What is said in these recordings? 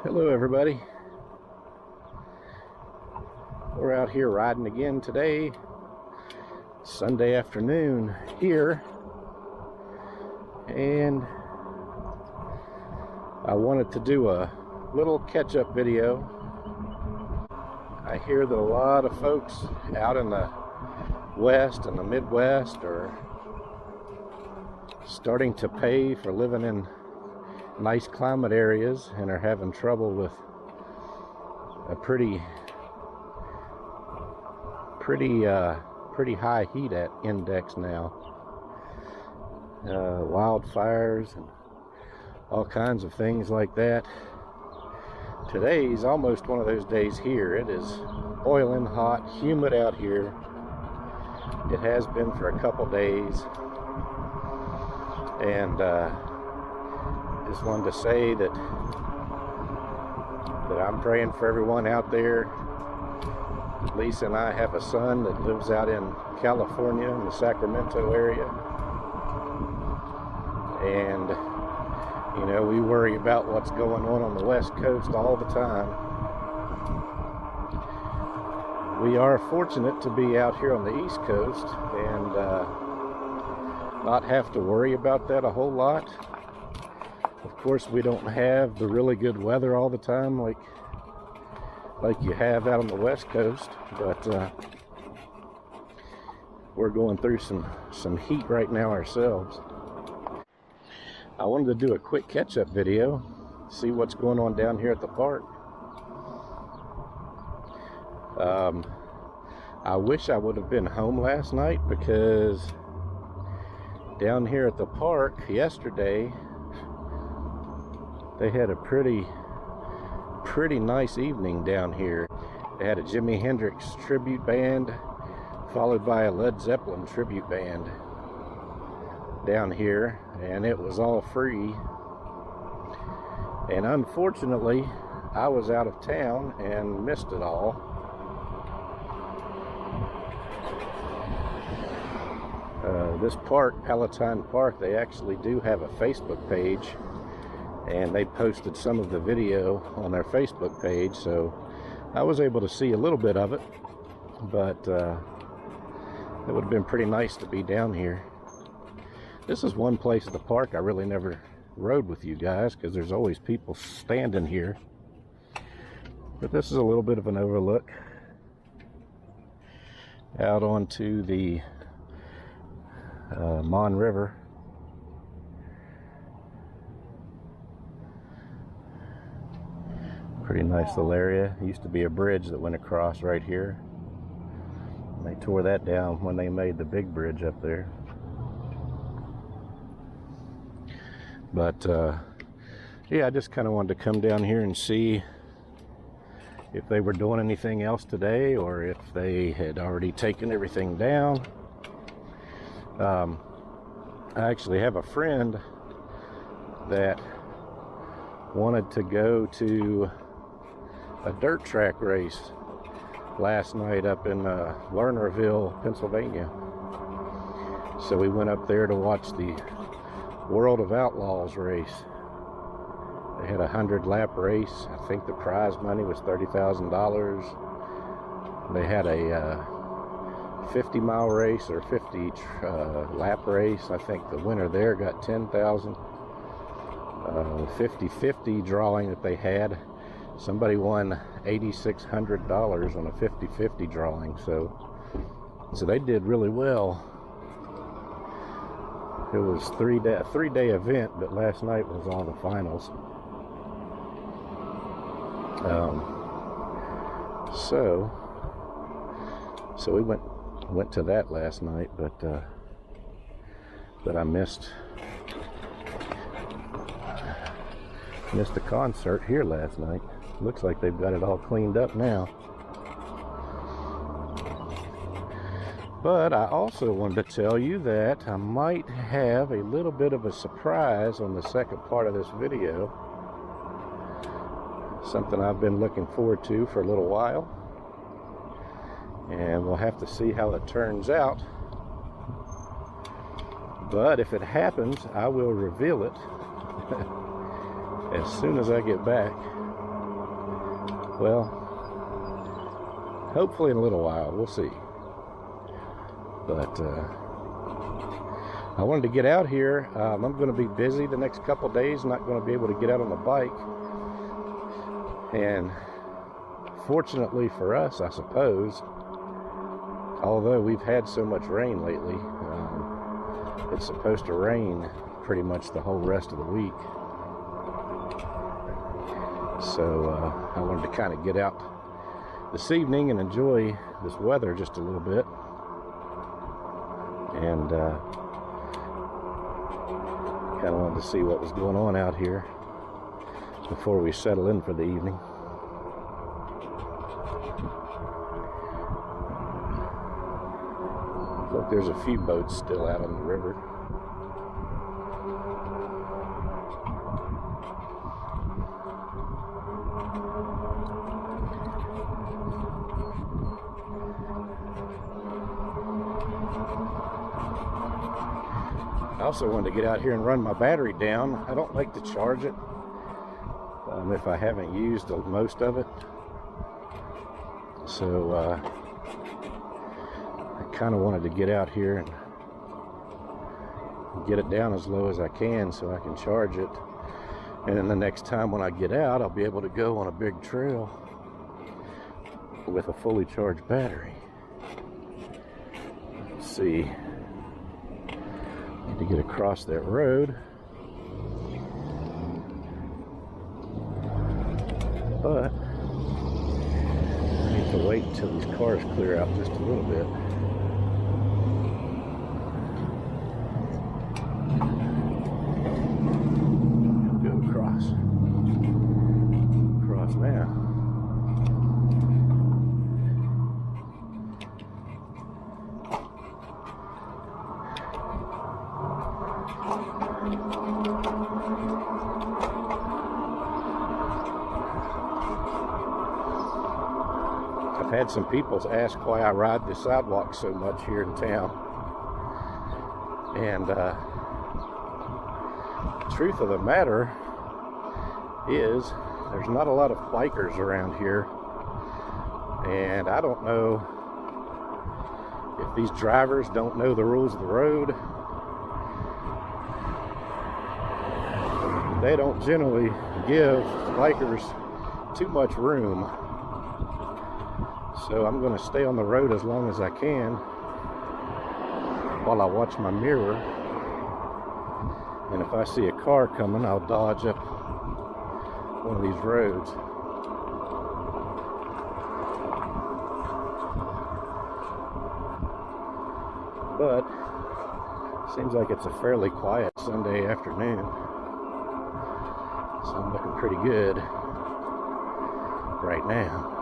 Hello everybody. We're out here riding again today, Sunday afternoon here, and I wanted to do a little catch-up video. I hear that a lot of folks out in the West and the Midwest are starting to pay for living in nice climate areas and are having trouble with a pretty high heat index now. Wildfires and all kinds of things like that. Today's almost one of those days here. It is boiling hot, humid out here. It has been for a couple days, and just wanted to say that I'm praying for everyone out there. Lisa and I have a son that lives out in California in the Sacramento area, and you know, we worry about what's going on the West Coast all the time. We are fortunate to be out here on the East Coast and not have to worry about that a whole lot. Of course, we don't have the really good weather all the time like you have out on the West Coast, but we're going through some heat right now ourselves. I wanted to do a quick catch-up video, see what's going on down here at the park. I wish I would have been home last night, because down here at the park yesterday they had a pretty nice evening down here. They had a Jimi Hendrix tribute band followed by a Led Zeppelin tribute band down here, and it was all free. And unfortunately, I was out of town and missed it all. This park, Palatine Park, they actually do have a Facebook page, and they posted some of the video on their Facebook page, so I was able to see a little bit of it, but it would have been pretty nice to be down here. This is one place at the park I really never rode with you guys, because there's always people standing here. But this is a little bit of an overlook out onto the Mon River. Pretty nice little area. It used to be a bridge that went across right here. They tore that down when they made the big bridge up there. But yeah, I just kind of wanted to come down here and see if they were doing anything else today, or if they had already taken everything down. I actually have a friend that wanted to go to a dirt track race last night up in Lernerville, Pennsylvania. So we went up there to watch the World of Outlaws race. They had a 100-lap race. I think the prize money was $30,000. They had a 50-mile race or 50-lap race. I think the winner there got $10,000. 50-50 drawing that they had, somebody won $8,600 on a 50-50 drawing. So they did really well. It was a three-day event, but last night was all the finals. So we went to that last night, but I missed the concert here last night. Looks like they've got it all cleaned up now. But I also wanted to tell you that I might have a little bit of a surprise on the second part of this video. Something I've been looking forward to for a little while. And we'll have to see how it turns out. But if it happens, I will reveal it as soon as I get back. well, hopefully in a little while, we'll see. But I wanted to get out here. I'm going to be busy the next couple days, not going to be able to get out on the bike. And fortunately for us, I suppose, although we've had so much rain lately, it's supposed to rain pretty much the whole rest of the week. So I wanted to kind of get out this evening and enjoy this weather just a little bit. And kind of wanted to see what was going on out here before we settle in for the evening. Look, there's a few boats still out on the river. I also wanted to get out here and run my battery down. I don't like to charge it if I haven't used most of it. So I kind of wanted to get out here and get it down as low as I can so I can charge it. And then the next time when I get out, I'll be able to go on a big trail with a fully charged battery. Let's see. Need to get across that road. But I need to wait until these cars clear out just a little bit. Go across. Across now. I've had some people ask why I ride the sidewalks so much here in town. And the truth of the matter is there's not a lot of bikers around here. And I don't know if these drivers don't know the rules of the road. They don't generally give bikers too much room. So I'm going to stay on the road as long as I can while I watch my mirror. And if I see a car coming, I'll dodge up one of these roads. But seems like it's a fairly quiet Sunday afternoon. So I'm looking pretty good right now.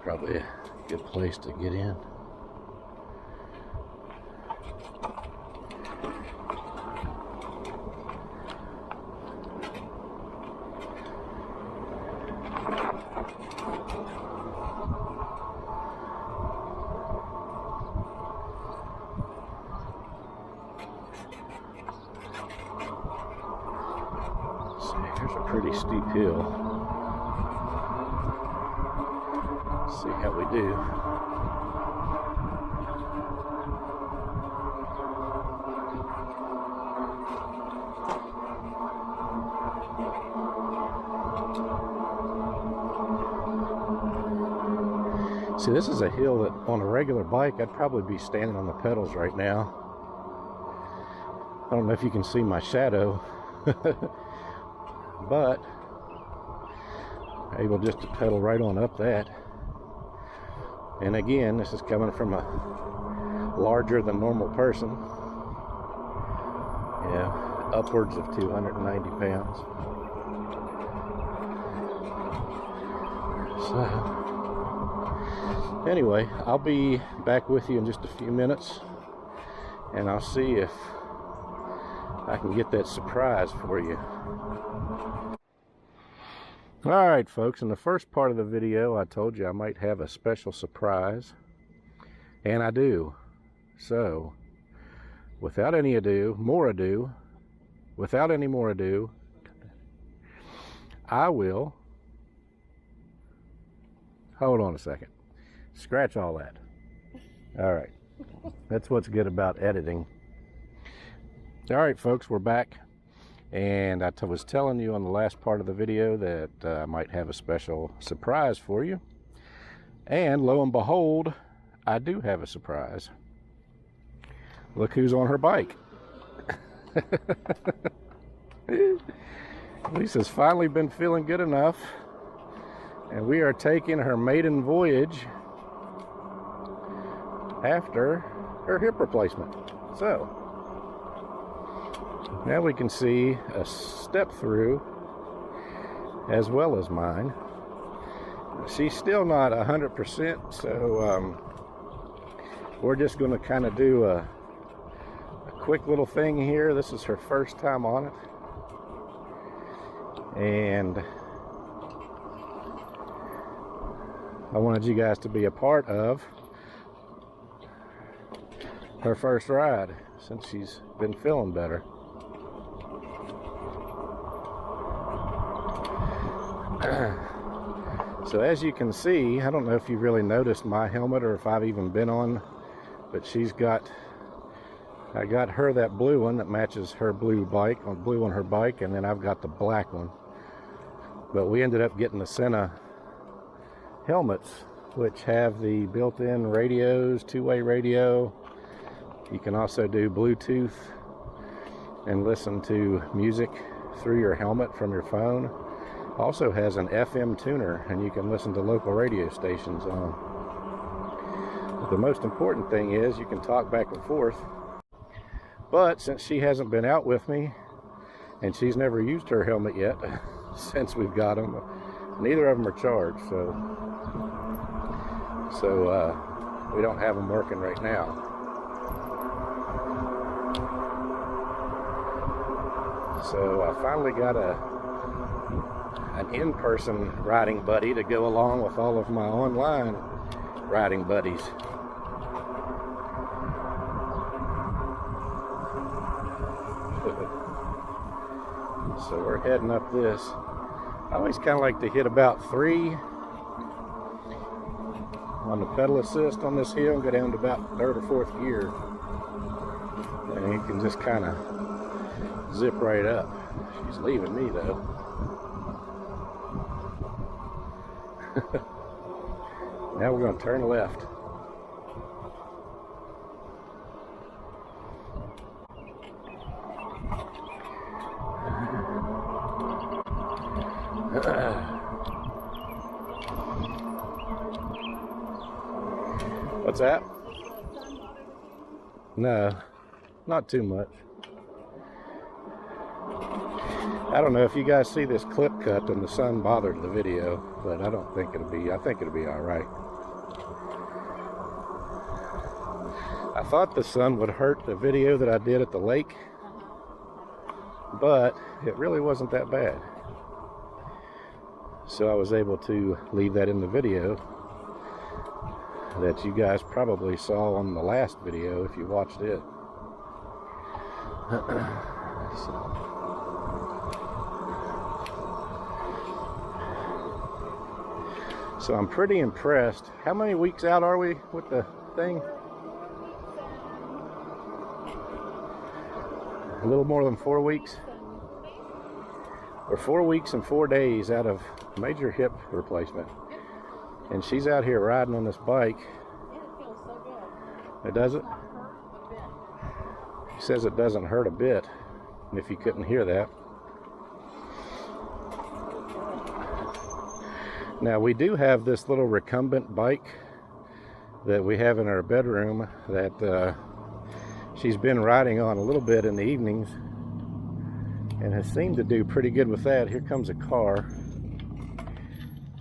Probably a good place to get in. Let's see, here's a pretty steep hill. See how we do. See, this is a hill that on a regular bike I'd probably be standing on the pedals right now. I don't know if you can see my shadow, but able just to pedal right on up that. And again, this is coming from a larger than normal person. Yeah, upwards of 290 pounds. So Anyway, I'll be back with you in just a few minutes, and I'll see if I can get that surprise for you. Alright folks, in the first part of the video I told you I might have a special surprise, and I do. So, without any more ado, I will, hold on a second, scratch all that. Alright, that's what's good about editing. Alright folks, we're back. And I was telling you on the last part of the video that I might have a special surprise for you. And lo and behold, I do have a surprise. Look who's on her bike. Lisa's finally been feeling good enough, and we are taking her maiden voyage after her hip replacement. So now we can see a step through as well as mine. She's still not 100%, so we're just going to kind of do a quick little thing here. This is her first time on it, and I wanted you guys to be a part of her first ride since she's been feeling better. So as you can see, I don't know if you've really noticed my helmet or if I've even been on, but I got her that blue one that matches her blue on her bike, and then I've got the black one. But we ended up getting the Senna helmets, which have the built-in radios, two-way radio. You can also do Bluetooth and listen to music through your helmet from your phone. Also has an FM tuner, and you can listen to local radio stations on. But the most important thing is you can talk back and forth. But since she hasn't been out with me, and she's never used her helmet yet since we've got them, neither of them are charged, so we don't have them working right now. So I finally got an in-person riding buddy to go along with all of my online riding buddies. So we're heading up this. I always kind of like to hit about 3 on the pedal assist on this hill and go down to about 3rd or 4th gear, and you can just kind of zip right up. She's leaving me though. Now we're going to turn left. What's that? No, not too much. I don't know if you guys see this clip cut and the sun bothered the video, but I don't think it'll be, I think it'll be all right. I thought the sun would hurt the video that I did at the lake, but it really wasn't that bad. So I was able to leave that in the video that you guys probably saw on the last video if you watched it. So I'm pretty impressed. How many weeks out are we with the thing? A little more than 4 weeks. We're 4 weeks and 4 days out of major hip replacement. And she's out here riding on this bike. It feels so good. It doesn't? She says it doesn't hurt a bit. And if you couldn't hear that. Now we do have this little recumbent bike that we have in our bedroom that she's been riding on a little bit in the evenings and has seemed to do pretty good with that. Here comes a car.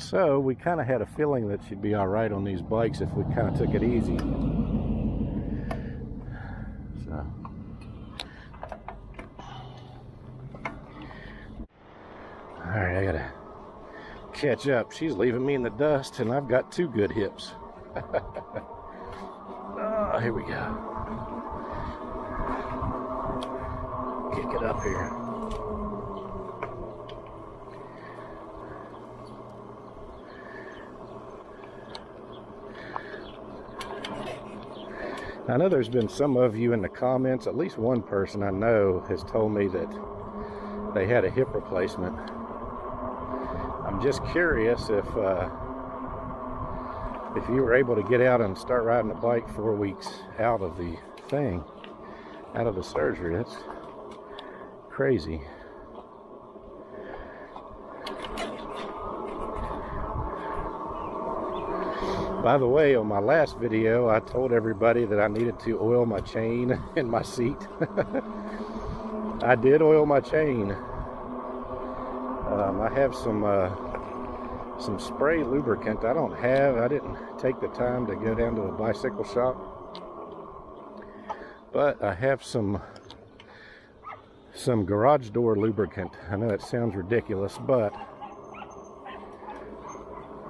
So we kind of had a feeling that she'd be all right on these bikes if we kind of took it easy. So. All right, I gotta catch up. She's leaving me in the dust, and I've got two good hips. Oh, here we go. Kick it up here. I know there's been some of you in the comments, at least one person I know has told me that they had a hip replacement. I'm just curious if you were able to get out and start riding a bike 4 weeks out of the thing, out of the surgery. That's crazy. By the way, on my last video, I told everybody that I needed to oil my chain in my seat. I did oil my chain. I have some spray lubricant. I didn't take the time to go down to a bicycle shop, but I have some garage door lubricant. I know it sounds ridiculous, but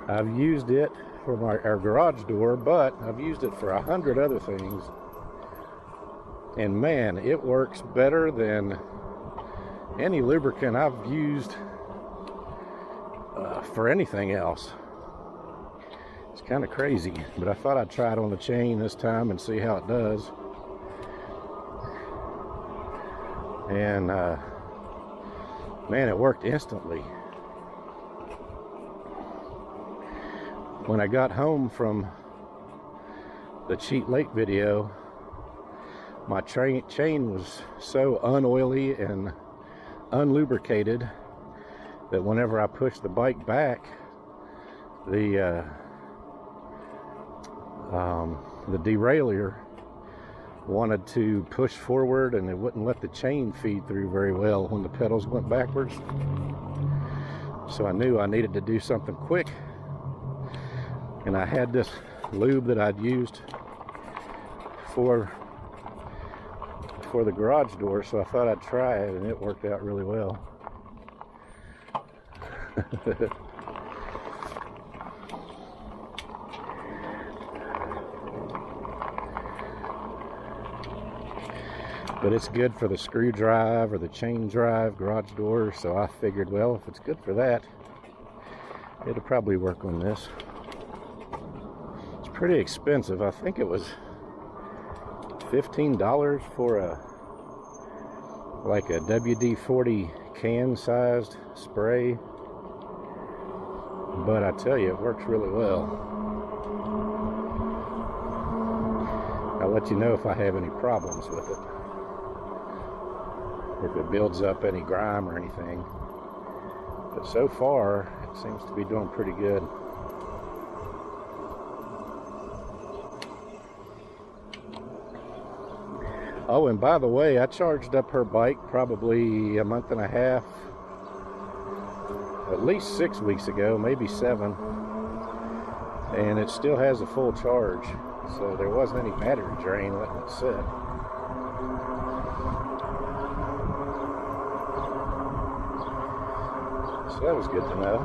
I've used it for our garage door, but I've used it for 100 other things, and man, it works better than any lubricant I've used for anything else. It's kind of crazy, but I thought I'd try it on the chain this time and see how it does. And man, it worked instantly. When I got home from the Cheat Lake video, my chain was so unoily and unlubricated that whenever I pushed the bike back, the derailleur wanted to push forward, and it wouldn't let the chain feed through very well when the pedals went backwards. So I knew I needed to do something quick, and I had this lube that I'd used for the garage door, so I thought I'd try it, and it worked out really well. But it's good for the screw drive or the chain drive garage door, so I figured, well, if it's good for that, it'll probably work on this. It's pretty expensive. I think it was $15 for a WD-40 can sized spray, but I tell you, it works really well. I'll let you know if I have any problems with it, if it builds up any grime or anything. But so far, it seems to be doing pretty good. Oh, and by the way, I charged up her bike probably a month and a half, at least 6 weeks ago, maybe 7, and it still has a full charge, so there wasn't any battery drain letting it sit. So that was good to know,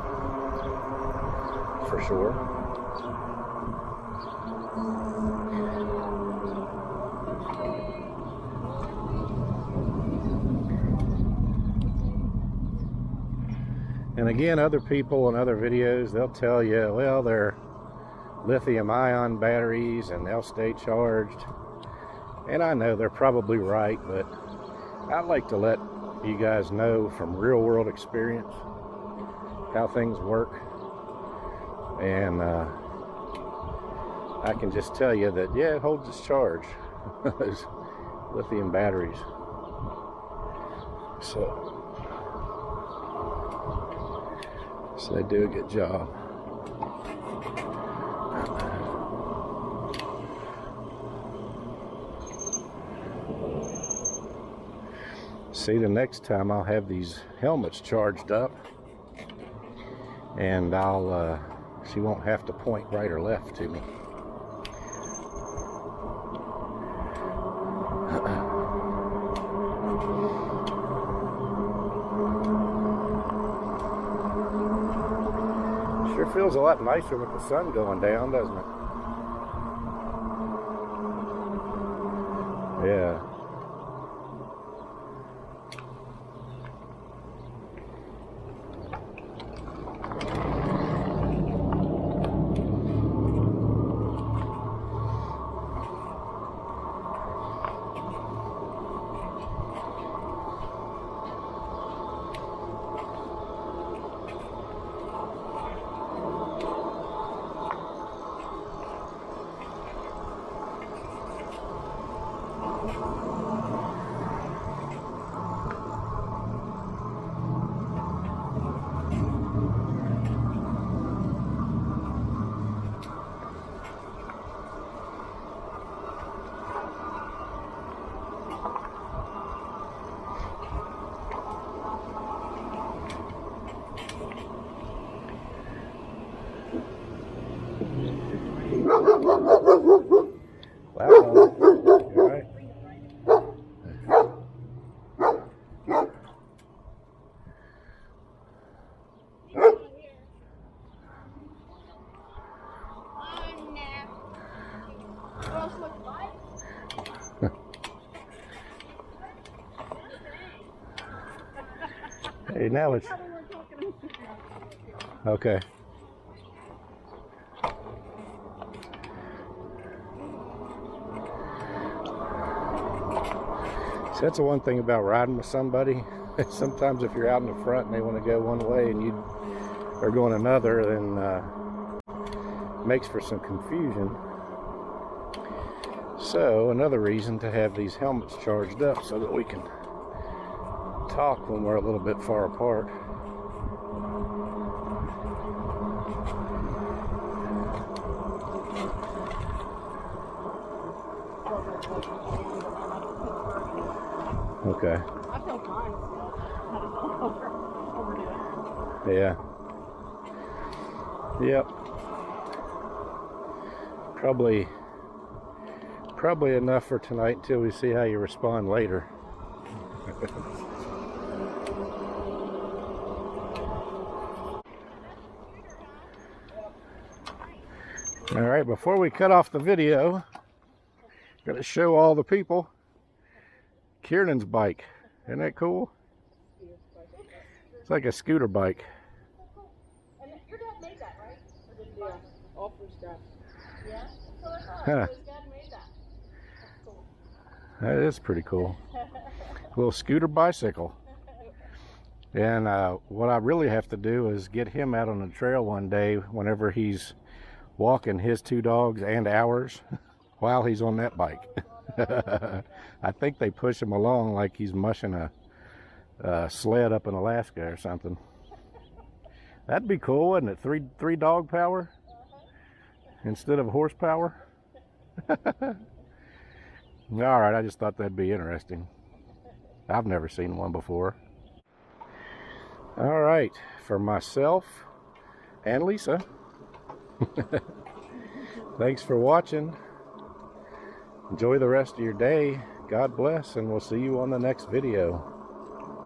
for sure. And again, other people in other videos, they'll tell you, well, they're lithium-ion batteries and they'll stay charged. And I know they're probably right, but I like to let you guys know from real-world experience how things work. And I can just tell you that, yeah, it holds its charge. Those lithium batteries. So they do a good job. See, the next time I'll have these helmets charged up, and she won't have to point right or left to me. Sure feels a lot nicer with the sun going down, doesn't it? Yeah. Wow. You all right? Hey, now it's okay. So that's the one thing about riding with somebody. Sometimes if you're out in the front and they want to go one way and you are going another, then makes for some confusion. So another reason to have these helmets charged up so that we can talk when we're a little bit far apart. Okay. I feel fine still. Overdo it. Yeah. Yep. Probably enough for tonight until we see how you respond later. All right, before we cut off the video, got to show all the people Kiernan's bike. Isn't that cool? It's like a scooter bike. And your dad made that, right? Or did you all from scratch? Yeah. So I thought Huh. his dad made that. That's cool. That is pretty cool. Little scooter bicycle. And what I really have to do is get him out on the trail one day whenever he's walking his two dogs and ours while he's on that bike. I think they push him along like he's mushing a sled up in Alaska or something. That'd be cool, wouldn't it? Three dog power instead of horsepower. All right, I just thought that'd be interesting. I've never seen one before. All right, for myself and Lisa, thanks for watching. Enjoy the rest of your day. God bless, and we'll see you on the next video.